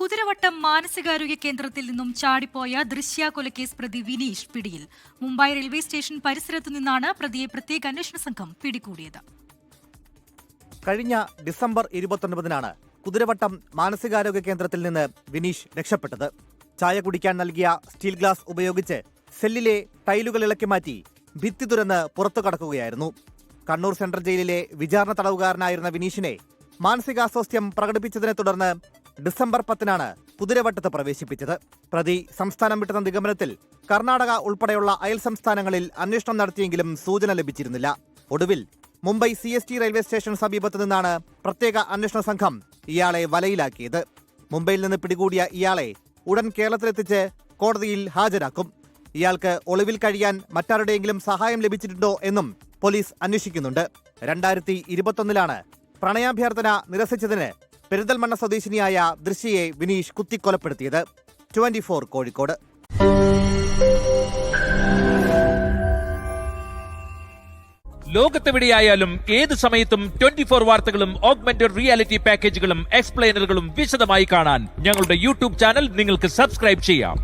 കുതിരവട്ടം മാനസികാരോഗ്യ കേന്ദ്രത്തിൽ നിന്നും ചാടിപ്പോയ ദൃശ്യകൊലക്കേസ് പ്രതി വിനീഷ് പിടിയിൽ. മുംബൈ റെയിൽവേ സ്റ്റേഷൻ പരിസരത്തു നിന്നാണ് പ്രതിയെ പ്രത്യേക അന്വേഷണ സംഘം പിടികൂടിയത്. കഴിഞ്ഞ ഡിസംബർ 29-നാണ് കുതിരവട്ടം മാനസികാരോഗ്യ കേന്ദ്രത്തിൽ നിന്ന് വിനീഷ് രക്ഷപ്പെട്ടത്. ചായ കുടിക്കാൻ നൽകിയ സ്റ്റീൽ ഗ്ലാസ് ഉപയോഗിച്ച് സെല്ലിലെ ടൈലുകൾ ഇളക്കി മാറ്റി ഭിത്തി തുരന്ന് പുറത്തു കടക്കുകയായിരുന്നു. കണ്ണൂർ സെൻട്രൽ ജയിലിലെ വിചാരണ തടവുകാരനായിരുന്ന വിനീഷിനെ മാനസികാസ്വാസ്ഥ്യം പ്രകടിപ്പിച്ചതിനെ തുടർന്ന് ഡിസംബർ 10-നാണ് കുതിരവട്ടത്ത് പ്രവേശിപ്പിച്ചത്. പ്രതി സംസ്ഥാനം വിട്ടെന്ന നിഗമനത്തിൽ കർണാടക ഉൾപ്പെടെയുള്ള അയൽ സംസ്ഥാനങ്ങളിൽ അന്വേഷണം നടത്തിയെങ്കിലും സൂചന ലഭിച്ചിരുന്നില്ല. ഒടുവിൽ മുംബൈ CST റെയിൽവേ സ്റ്റേഷൻ സമീപത്ത് നിന്നാണ് പ്രത്യേക അന്വേഷണ സംഘം ഇയാളെ വലയിലാക്കിയത്. മുംബൈയിൽ നിന്ന് പിടികൂടിയ ഇയാളെ ഉടൻ കേരളത്തിലെത്തിച്ച് കോടതിയിൽ ഹാജരാക്കും. ഇയാൾക്ക് ഒളിവിൽ കഴിയാൻ മറ്റാരുടെയെങ്കിലും സഹായം ലഭിച്ചിട്ടുണ്ടോ എന്നും പോലീസ് അന്വേഷിക്കുന്നുണ്ട്. 2021-ലാണ് പ്രണയാഭ്യർത്ഥന നിരസിച്ചതിന് പെരിന്തൽമണ്ണ സ്വദേശിനിയായ ദൃശ്യയെ വിനീഷ് കുത്തിക്കൊലപ്പെടുത്തിയത്. 24 കോഴിക്കോട്. ലോകത്തെവിടെയായാലും ഏത് സമയത്തും 24 വാർത്തകളും ഓഗ്മെന്റഡ് റിയാലിറ്റി പാക്കേജുകളും എക്സ്പ്ലെയിനറുകളും വിശദമായി കാണാൻ ഞങ്ങളുടെ യൂട്യൂബ് ചാനൽ നിങ്ങൾക്ക് സബ്സ്ക്രൈബ് ചെയ്യാം.